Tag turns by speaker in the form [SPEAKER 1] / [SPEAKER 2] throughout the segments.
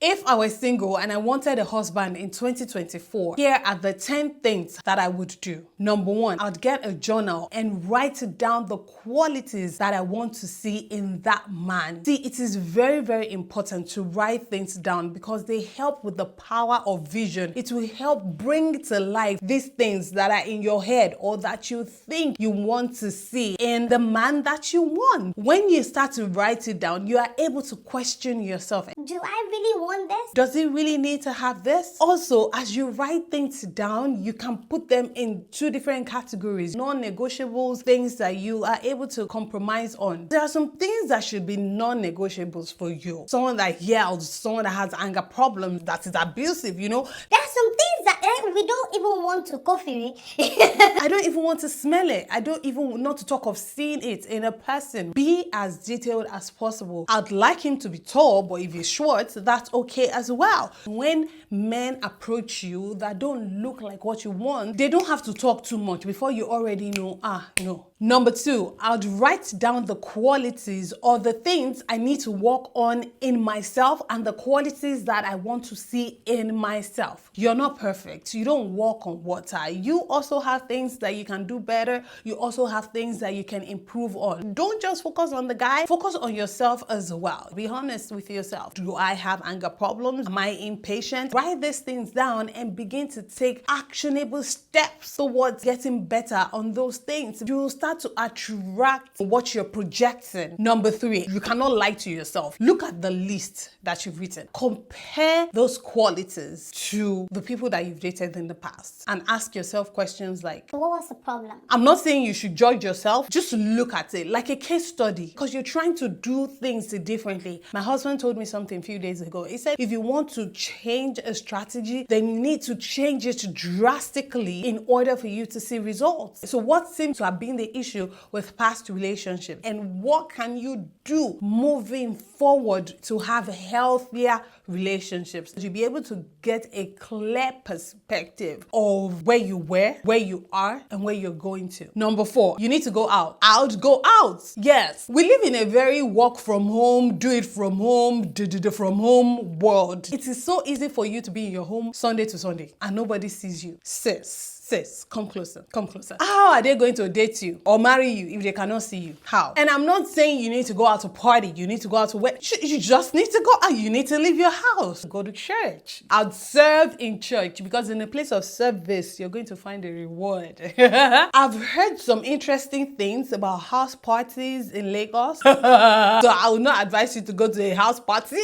[SPEAKER 1] If I was single and I wanted a husband in 2024, here are the 10 things that I would do. Number one, I'd get a journal and write down the qualities that I want to see in that man. See, it is very, very important to write things down because they help with the power of vision. It will help bring to life these things that are in your head or that you think you want to see in the man that you want. When you start to write it down, you are able to question yourself.
[SPEAKER 2] Do I really want this?
[SPEAKER 1] Does he really need to have this? Also, as you write things down, you can put them in two different categories. Non-negotiables, things that you are able to compromise on. There are some things that should be non-negotiables for you. Someone that yells, someone that has anger problems, that is abusive, you know.
[SPEAKER 2] There are some things that we don't even want to coffee.
[SPEAKER 1] I don't even want to smell it. I don't even not to talk of seeing it in a person. Be as detailed as possible. I'd like him to be tall, but if he's short, that's okay as well. When men approach you that don't look like what you want, they don't have to talk too much before you already know, no. Number two, I'd write down the qualities or the things I need to work on in myself and the qualities that I want to see in myself. You're not perfect. You don't walk on water. You also have things that you can do better. You also have things that you can improve on. Don't just focus on the guy. Focus on yourself as well. Be honest with yourself. Do I have anger problems? Am I impatient? Write these things down and begin to take actionable steps towards getting better on those things. You'll start to attract what you're projecting. Number three, you cannot lie to yourself. Look at the list that you've written. Compare those qualities to the people that you've dated in the past and ask yourself questions like,
[SPEAKER 2] What was the problem?
[SPEAKER 1] I'm not saying you should judge yourself. Just look at it like a case study because you're trying to do things differently. My husband told me something a few days ago. He said, if you want to change a strategy, then you need to change it drastically in order for you to see results. So what seems to have been the issue with past relationships and what can you do moving forward to have healthier relationships? You'll be able to get a clear perspective of where you were, where you are, and where you're going to. Number four, you need to go out. Go out. Yes. We live in a very work from home, do it from home, from home world. It is so easy for you to be in your home Sunday to Sunday and nobody sees you. Sis, come closer, come closer. How are they going to date you or marry you if they cannot see you? How? And I'm not saying you need to go out to party, you need to go out to work. You just need to go out. You need to leave your house. Go to church. I'd serve in church because in a place of service, you're going to find a reward. I've heard some interesting things about house parties in Lagos. So I would not advise you to go to a house party.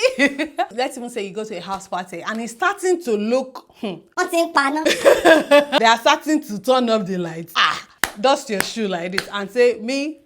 [SPEAKER 1] Let's even say you go to a house party and it's starting to look, they are starting to turn up the lights. Dust your shoe like this and say, me,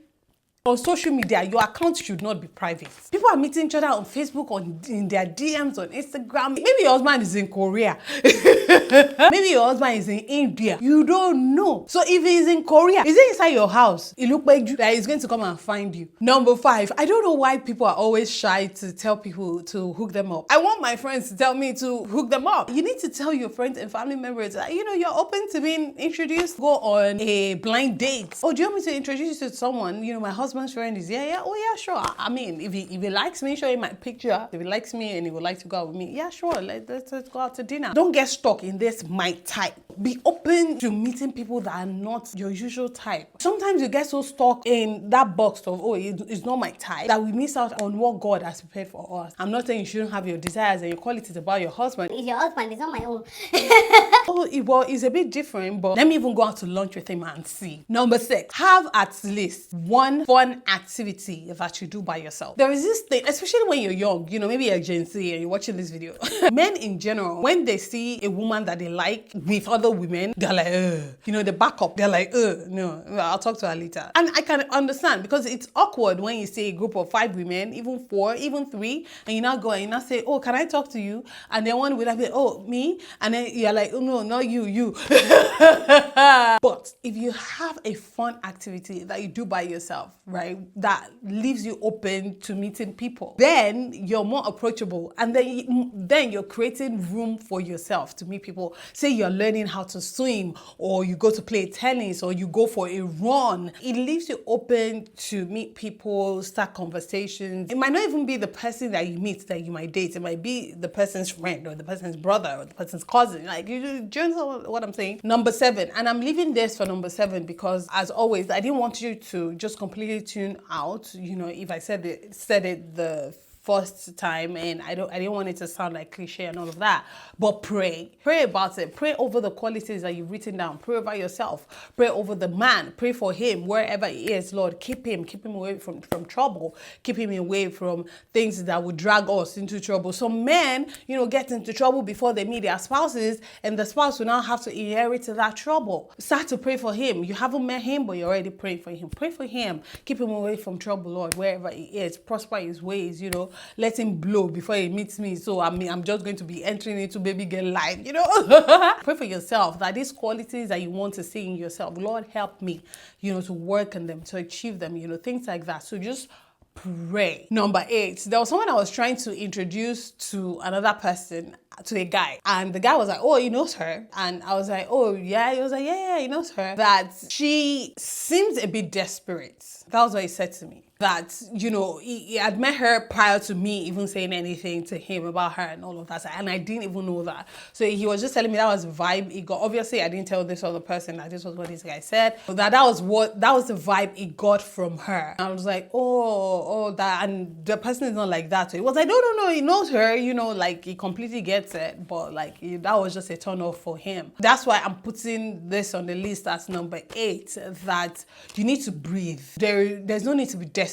[SPEAKER 1] on social media, your account should not be private. People are meeting each other on Facebook, in their DMs, on Instagram. Maybe your husband is in Korea. Maybe your husband is in India. You don't know. So if he's in Korea, is it inside your house? It looks like that he's going to come and find you. Number five, I don't know why people are always shy to tell people to hook them up. I want my friends to tell me to hook them up. You need to tell your friends and family members that, you're open to being introduced. Go on a blind date. Oh, do you want me to introduce you to someone? My husband's friend is sure. I mean, if he likes me, show him my picture. If he likes me and he would like to go out with me, yeah, sure, let's go out to dinner. Don't get stuck in this my type. Be open to meeting people that are not your usual type. Sometimes you get so stuck in that box of, it's not my type, that we miss out on what God has prepared for us. I'm not saying you shouldn't have your desires and your qualities about your husband.
[SPEAKER 2] It's your husband, it's not my own.
[SPEAKER 1] Well, it's a bit different, but let me even go out to lunch with him and see. Number six, have at least one fun activity that you do by yourself. There is this thing, especially when you're young, maybe you're Gen Z and you're watching this video. Men in general, when they see a woman that they like with other women, they're like, they back up. They're like, no, I'll talk to her later. And I can understand because it's awkward when you see a group of 5 women, even 4, even 3, and you now go and you now say, oh, can I talk to you? And then one will be, oh, me? And then you're like, oh, no, no, not you. But if you have a fun activity that you do by yourself, right, that leaves you open to meeting people, then you're more approachable, and then you're creating room for yourself to meet people. Say you're learning how to swim, or you go to play tennis, or you go for a run. It leaves you open to meet people, start conversations. It might not even be the person that you meet that you might date. It might be the person's friend or the person's brother or the person's cousin. Like, do you know what I'm saying? Number 7, and I'm leaving this for number 7 because, as always, I didn't want you to just completely tune out. You know, if I said it the first time, and I didn't want it to sound like cliche and all of that, but pray about it. Pray over the qualities that you've written down. Pray over yourself. Pray over the man. Pray for him wherever he is. Lord, keep him away from trouble. Keep him away from things that would drag us into trouble. Some men, get into trouble before they meet their spouses, and the spouse will now have to inherit that trouble. Start to pray for him. You haven't met him, but you're already praying for him. Pray for him. Keep him away from trouble, Lord, wherever he is. Prosper his ways, let him blow before he meets me. So I'm just going to be entering into baby girl life, Pray for yourself that these qualities that you want to see in yourself, Lord, help me, to work on them, to achieve them, things like that. So just pray. Number 8, there was someone I was trying to introduce to another person, to a guy, and the guy was like, oh, he knows her, and I was like, oh yeah. He was like, yeah, he knows her. That she seems a bit desperate. That was what he said to me. That, he had met her prior to me even saying anything to him about her and all of that. And I didn't even know that. So he was just telling me that was the vibe he got. Obviously, I didn't tell this other person that this was what this guy said. But that was the vibe he got from her. And I was like, oh, that. And the person is not like that. So he was like, no, he knows her, like he completely gets it. But like, that was just a turn off for him. That's why I'm putting this on the list as number 8, that you need to breathe. There's no need to be desperate.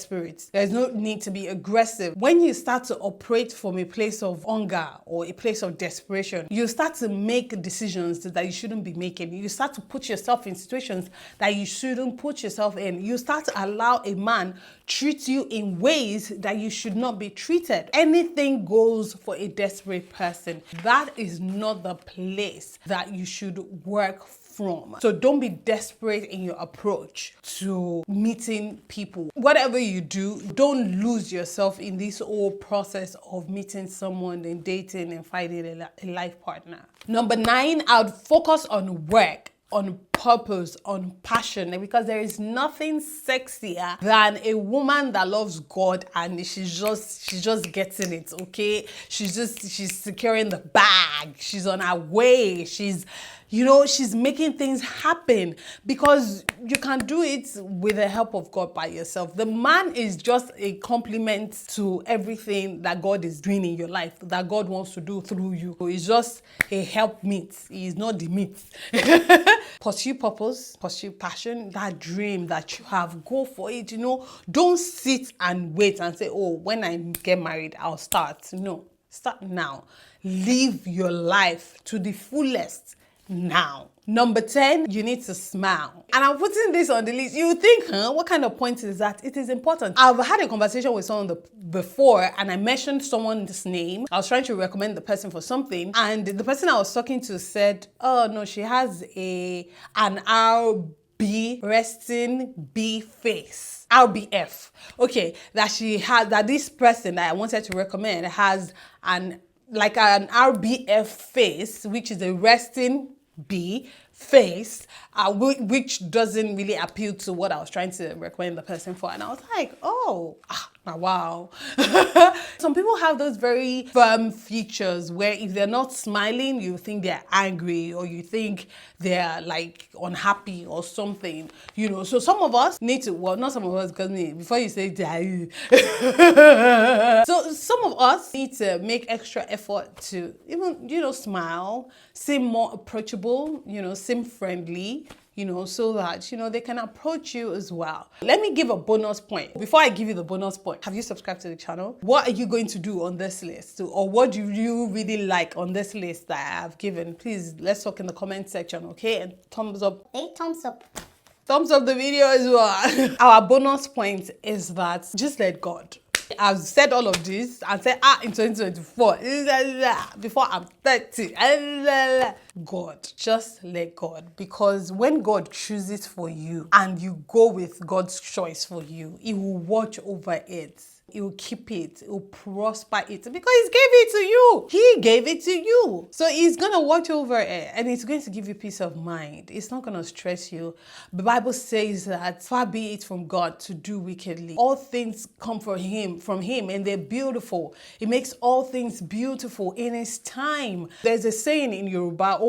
[SPEAKER 1] There's no need to be aggressive. When you start to operate from a place of hunger or a place of desperation, you start to make decisions that you shouldn't be making. You start to put yourself in situations that you shouldn't put yourself in. You start to allow a man treat you in ways that you should not be treated. Anything goes for a desperate person. That is not the place that you should work from. So don't be desperate in your approach to meeting people. Whatever you do, don't lose yourself in this whole process of meeting someone and dating and finding a life partner. Number 9, I would focus on work, on purpose, on passion, because there is nothing sexier than a woman that loves God and she's just getting it, okay? She's securing the bag. She's on her way. She's making things happen, because you can't do it with the help of God by yourself. The man is just a complement to everything that God is doing in your life, that God wants to do through you. So he's just a helpmeet. He is not the meat. Pursue purpose, pursue passion, that dream that you have, go for it. Don't sit and wait and say, oh, when I get married, I'll start. No, start now. Live your life to the fullest now. Number 10, you need to smile. And I'm putting this on the list. You think, what kind of point is that? It is important. I've had a conversation with someone before, and I mentioned someone's name. I was trying to recommend the person for something, and the person I was talking to said, oh no, she has an RB, resting B face. RBF. Okay, that this person that I wanted to recommend has an RBF face, which is a resting B face, which doesn't really appeal to what I was trying to recommend the person for. And I was like, oh, wow. Some people have those very firm features where if they're not smiling, you think they're angry, or you think they're like unhappy or something, So some of us need to, well, not some of us, because before you say so some of us need to make extra effort to even, smile, seem more approachable, seem friendly, so that, they can approach you as well. Let me give a bonus point. Before I give you the bonus point, have you subscribed to the channel? What are you going to do on this list? Or what do you really like on this list that I have given? Please, let's talk in the comment section, okay? And thumbs up.
[SPEAKER 2] Hey, thumbs up.
[SPEAKER 1] Thumbs up the video as well. Our bonus point is that just let God. I've said all of this and said, in 2024, before I'm 30, God, just let God. Because when God chooses for you and you go with God's choice for you, He will watch over it. He will keep it. He will prosper it because He gave it to you. He gave it to you. So He's going to watch over it and it's going to give you peace of mind. It's not going to stress you. The Bible says that far be it from God to do wickedly. All things come from Him, and they're beautiful. He makes all things beautiful in His time. There's a saying in Yoruba,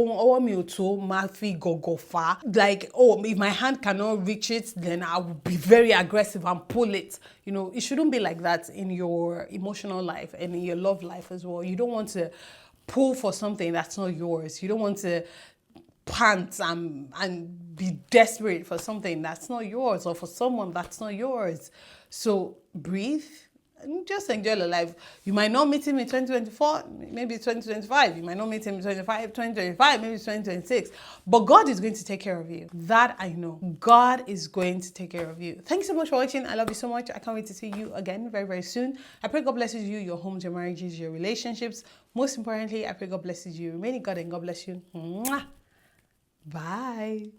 [SPEAKER 1] like, if my hand cannot reach it, then I will be very aggressive and pull it. You know, it shouldn't be like that in your emotional life and in your love life as well. You don't want to pull for something that's not yours. You don't want to pant and be desperate for something that's not yours or for someone that's not yours. So breathe and just enjoy your life. You might not meet him in 2024, maybe 2025. You might not meet him in 2025, maybe 2026. But God is going to take care of you. That I know. God is going to take care of you. Thanks so much for watching. I love you so much. I can't wait to see you again very, very soon. I pray God blesses you, your homes, your marriages, your relationships. Most importantly, I pray God blesses you. Remaining God and God bless you. Mwah. Bye.